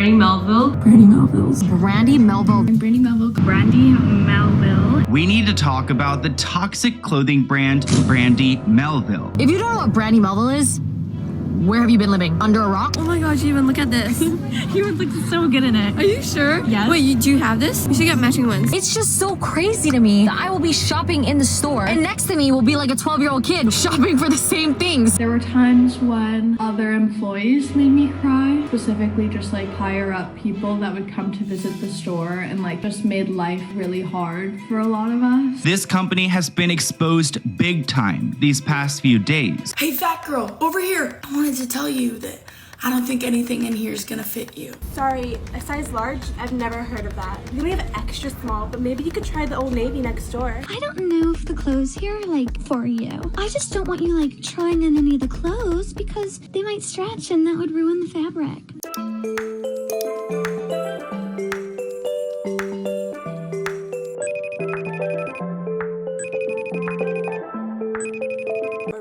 Brandy Melville. Brandy Melville's. Brandy Melville. Brandy Melville. Brandy Melville. We need to talk about the toxic clothing brand Brandy Melville. If you don't know what Brandy Melville is, where have you been living? Under a rock? Oh my gosh, even look at this. You would look so good in it. Are you sure? Yes. Wait, do you have this? We should get matching ones. It's just so crazy to me that I will be shopping in the store and next to me will be like a 12-year-old kid shopping for the same things. There were times when other employees made me cry, specifically just like higher up people that would come to visit the store and like just made life really hard for a lot of us. This company has been exposed big time these past few days. Hey, fat girl, over here. I wanted to tell you that I don't think anything in here is gonna fit you. Sorry, a size large? I've never heard of that. They may have extra small, but maybe you could try the Old Navy next door. I don't know if the clothes here are like for you. I just don't want you like trying on any of the clothes because they might stretch and that would ruin the fabric.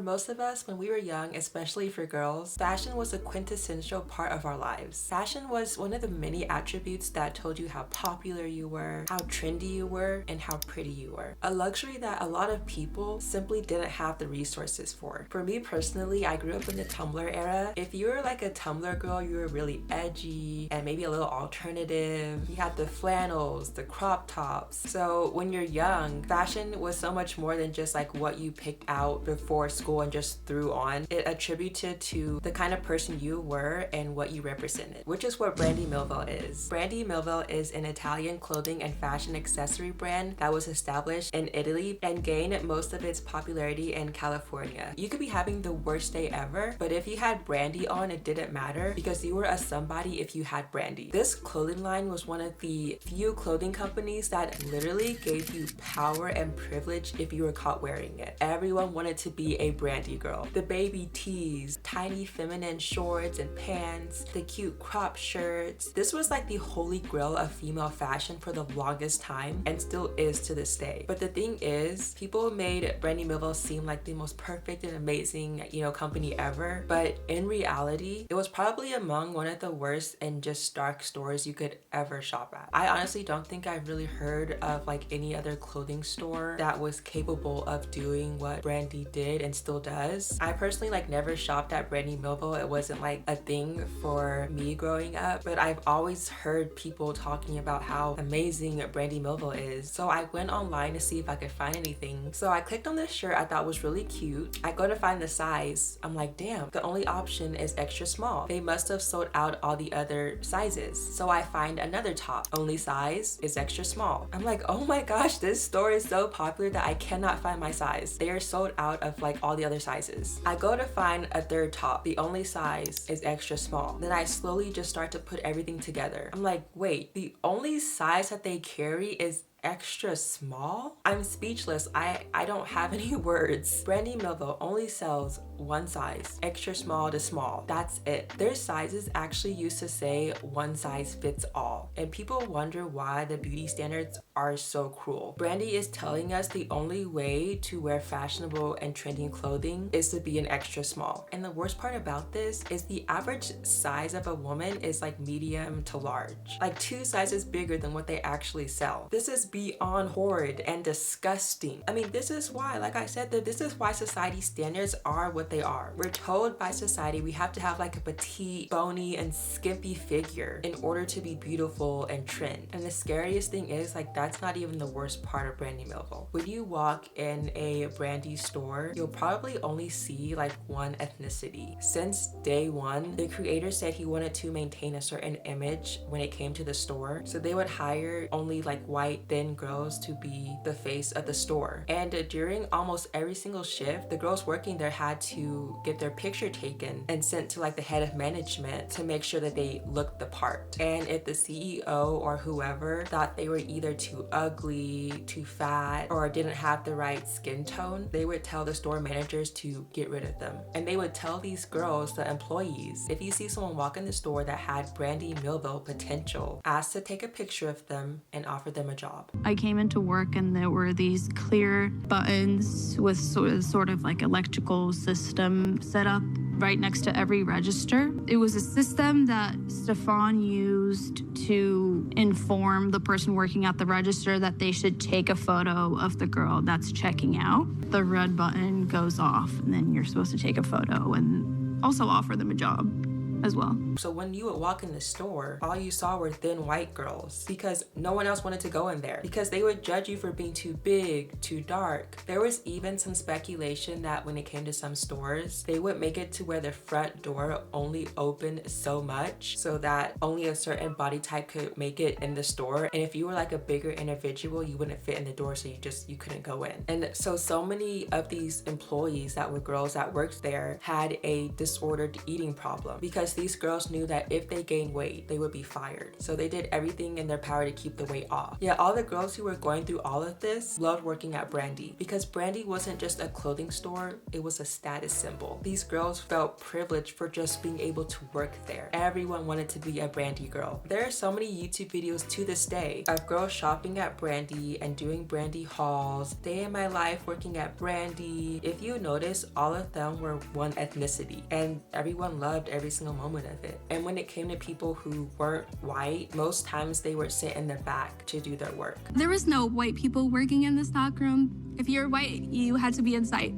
Most of us, when we were young, especially for girls, fashion was a quintessential part of our lives. Fashion was one of the many attributes that told you how popular you were, how trendy you were, and how pretty you were. A luxury that a lot of people simply didn't have the resources for. For me personally, I grew up in the Tumblr era. If you were like a Tumblr girl, you were really edgy and maybe a little alternative. You had the flannels, the crop tops. So when you're young, fashion was so much more than just like what you picked out before school and just threw on. It attributed to the kind of person you were and what you represented, which is what Brandy Melville is. Brandy Melville is an Italian clothing and fashion accessory brand that was established in Italy and gained most of its popularity in California. You could be having the worst day ever, but if you had Brandy on, it didn't matter because you were a somebody if you had Brandy. This clothing line was one of the few clothing companies that literally gave you power and privilege if you were caught wearing it. Everyone wanted to be a Brandy girl. The baby tees, tiny feminine shorts and pants, the cute crop shirts. This was like the holy grail of female fashion for the longest time and still is to this day. But the thing is, people made Brandy Melville seem like the most perfect and amazing, company ever. But in reality, it was probably among one of the worst and just dark stores you could ever shop at. I honestly don't think I've really heard of like any other clothing store that was capable of doing what Brandy did and still does. I personally never shopped at Brandy Melville. It wasn't like a thing for me growing up, but I've always heard people talking about how amazing Brandy Melville is. So I went online to see if I could find anything. So I clicked on this shirt I thought was really cute. I go to find the size. I'm like, damn, the only option is extra small. They must have sold out all the other sizes. So I find another top. Only size is extra small. I'm like, oh my gosh, this store is so popular that I cannot find my size. They are sold out of like all the other sizes. I go to find a third top. The only size is extra small. Then I slowly just start to put everything together. I'm like, wait, the only size that they carry is extra small? I'm speechless. I don't have any words. Brandy Melville only sells one size, extra small to small. That's it. Their sizes actually used to say one size fits all. And people wonder why the beauty standards are so cruel. Brandy is telling us the only way to wear fashionable and trending clothing is to be an extra small. And the worst part about this is the average size of a woman is like medium to large. Like 2 sizes bigger than what they actually sell. This is beyond horrid and disgusting. I mean, this is why, like I said, this is why society standards are what they are. We're told by society we have to have like a petite, bony, and skimpy figure in order to be beautiful and trend. And the scariest thing is that's not even the worst part of Brandy Melville. When you walk in a Brandy store, you'll probably only see like one ethnicity. Since day one, the creator said he wanted to maintain a certain image when it came to the store. So they would hire only like white, thin girls to be the face of the store. And during almost every single shift, the girls working there had to get their picture taken and sent to like the head of management to make sure that they looked the part. And if the CEO or whoever thought they were either too ugly, too fat, or didn't have the right skin tone, they would tell the store managers to get rid of them. And they would tell these girls, the employees, if you see someone walk in the store that had Brandy Melville potential, ask to take a picture of them and offer them a job. I came into work and there were these clear buttons with sort of like electrical systems system set up right next to every register. It was a system that Stefan used to inform the person working at the register that they should take a photo of the girl that's checking out. The red button goes off, and then you're supposed to take a photo and also offer them a job as well. So when you would walk in the store, all you saw were thin white girls because no one else wanted to go in there because they would judge you for being too big, too dark. There was even some speculation that when it came to some stores, they would make it to where the front door only opened so much so that only a certain body type could make it in the store. And if you were like a bigger individual, you wouldn't fit in the door, so you couldn't go in. And so many of these employees that were girls that worked there had a disordered eating problem because these girls knew that if they gained weight, they would be fired. So they did everything in their power to keep the weight off. Yeah, all the girls who were going through all of this loved working at Brandy because Brandy wasn't just a clothing store, it was a status symbol. These girls felt privileged for just being able to work there. Everyone wanted to be a Brandy girl. There are so many YouTube videos to this day of girls shopping at Brandy and doing Brandy hauls, day in my life working at Brandy. If you notice, all of them were one ethnicity and everyone loved every single moment of it. And when it came to people who weren't white, most times they would sit in the back to do their work. There was no white people working in the stockroom. If you're white, you had to be in sight.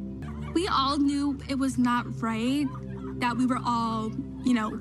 We all knew it was not right that we were all,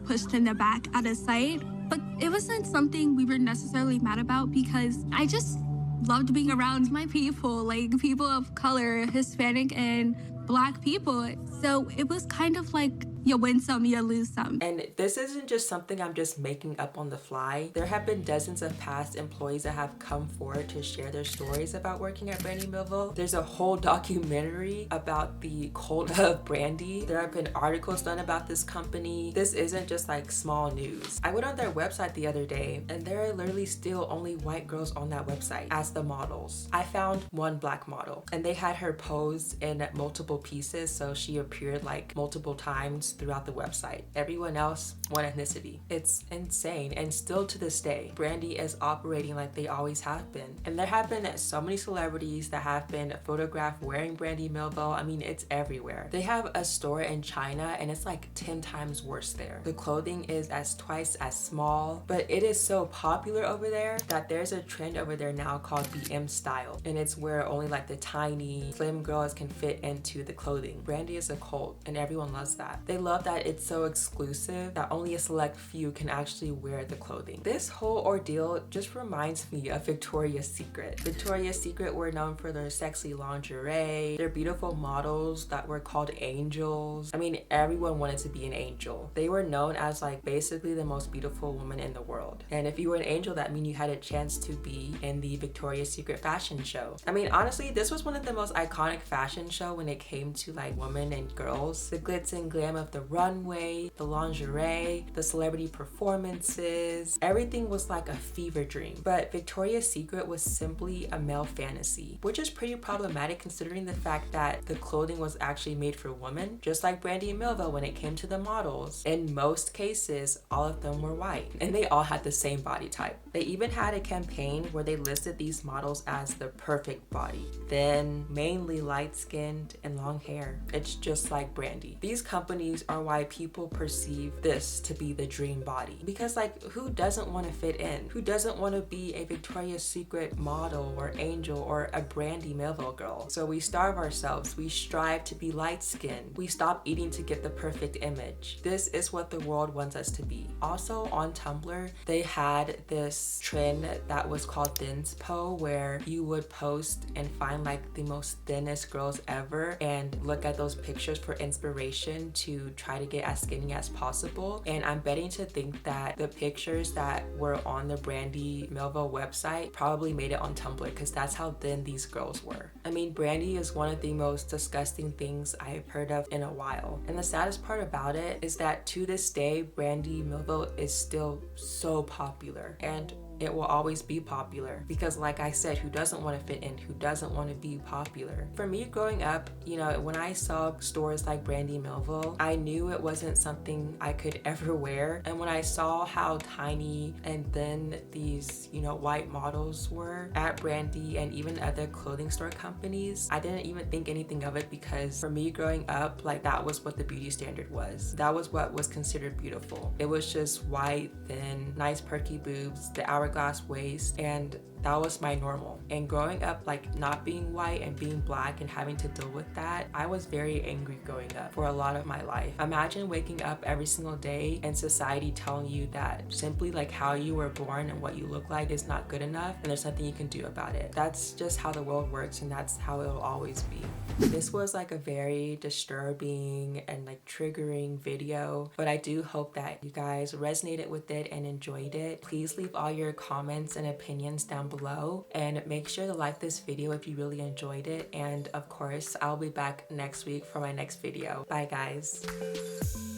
pushed in the back out of sight. But it wasn't something we were necessarily mad about because I just loved being around my people, like people of color, Hispanic and Black people. So it was kind of like you win some, you lose some. And this isn't just something I'm just making up on the fly. There have been dozens of past employees that have come forward to share their stories about working at Brandy Melville. There's a whole documentary about the cult of Brandy. There have been articles done about this company. This isn't just like small news. I went on their website the other day and there are literally still only white girls on that website as the models. I found one Black model and they had her pose in multiple pieces, so she appeared like multiple times throughout the website. Everyone else, one ethnicity. It's insane, and still to this day, Brandy is operating like they always have been. And there have been so many celebrities that have been photographed wearing Brandy Melville. I mean, it's everywhere. They have a store in China and it's like 10 times worse there. The clothing is twice as small, but it is so popular over there that there's a trend over there now called the M style, and it's where only like the tiny, slim girls can fit into the clothing. Brandy is a cult and everyone loves that. They love that it's so exclusive that only a select few can actually wear the clothing. This whole ordeal just reminds me of Victoria's Secret. Victoria's Secret were known for their sexy lingerie, their beautiful models that were called angels. I mean, everyone wanted to be an angel. They were known as like basically the most beautiful woman in the world. And if you were an angel, that means you had a chance to be in the Victoria's Secret fashion show. I mean, honestly, this was one of the most iconic fashion show when it came to like women and girls. The glitz and glam of the runway, the lingerie, the celebrity performances, everything was like a fever dream. But Victoria's Secret was simply a male fantasy, which is pretty problematic considering the fact that the clothing was actually made for women, just like Brandy Melville when it came to the models. In most cases, all of them were white and they all had the same body type. They even had a campaign where they listed these models as the perfect body, thin, mainly light-skinned, and long hair. It's just like Brandy. These companies are why people perceive this to be the dream body, because like who doesn't want to fit in? Who doesn't want to be a Victoria's Secret model or angel or a Brandy Melville girl? So we starve ourselves, we strive to be light-skinned, we stop eating to get the perfect image. This is what the world wants us to be. Also on Tumblr, they had this trend that was called thinspo, where you would post and find like the most thinnest girls ever and look at those pictures for inspiration to try to get as skinny as possible. And I'm betting to think that the pictures that were on the Brandy Melville website probably made it on Tumblr, because that's how thin these girls were. I mean, Brandy is one of the most disgusting things I've heard of in a while. And the saddest part about it is that to this day, Brandy Melville is still so popular, and it will always be popular because, like I said, who doesn't want to fit in? Who doesn't want to be popular? For me growing up, when I saw stores like Brandy Melville, I I knew it wasn't something I could ever wear. And when I saw how tiny and thin these, you know, white models were at Brandy and even other clothing store companies, I didn't even think anything of it, because for me growing up, like, that was what the beauty standard was. That was what was considered beautiful. It was just white, thin, nice perky boobs, the hourglass waist, and that was my normal. And growing up, like, not being white and being black and having to deal with that, I was very angry growing up for a lot of my life. Imagine waking up every single day and society telling you that simply like how you were born and what you look like is not good enough and there's nothing you can do about it. That's just how the world works, and that's how it'll always be. This was like a very disturbing and like triggering video, but I do hope that you guys resonated with it and enjoyed it. Please leave all your comments and opinions down below, and make sure to like this video if you really enjoyed it. And of course, I'll be back next week for my next video. Bye guys.